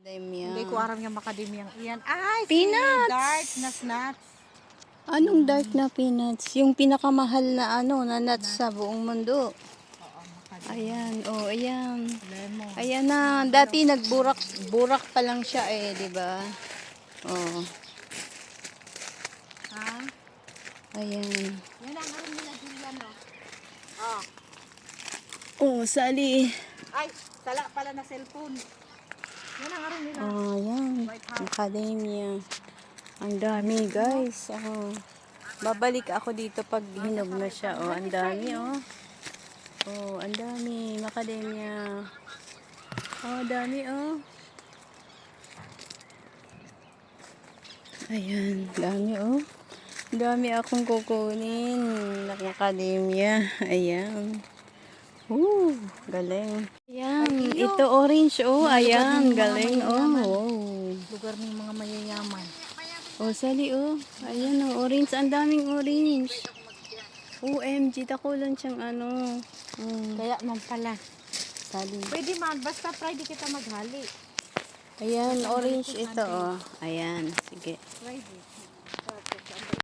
Hindi Academia. ko aram yung macadamia iyan. Ay, Peanuts! si dark na nuts. Anong dark na peanuts? Yung pinakamahal na na nuts sa buong mundo. Oo, macadamia. Ayan, oh, ayan. Lemon. Ayan na. Dati nagburak pa lang siya di ba? Oh, Ha? ayan. Yan ang aram nila Julian, no? Oh. Oh, sali. Ay, sala pala na cellphone. Yan ang aram nila. Oh, ayan. Academia. Ang dami, guys. Oh. Babalik ako dito pag hinog na siya. Oh, ang dami, oh. Oh, ang dami. Macadamia. Oh, dami, oh. Ayan, dami, oh. Dami akong kukunin. Macadamia. Ayan. Galing. Ayan, ito orange, oh. Ayan, galing, oh. Wow. Lugar ng mga mayayaman. Oh, sali, oh. Ayan, oh, orange. Ang daming orange. OMG, takulan siyang Kaya man pala. Sali. Pwede man, basta Friday kita maghali. Ayan, orange ito, oh. Ayan, sige. Friday.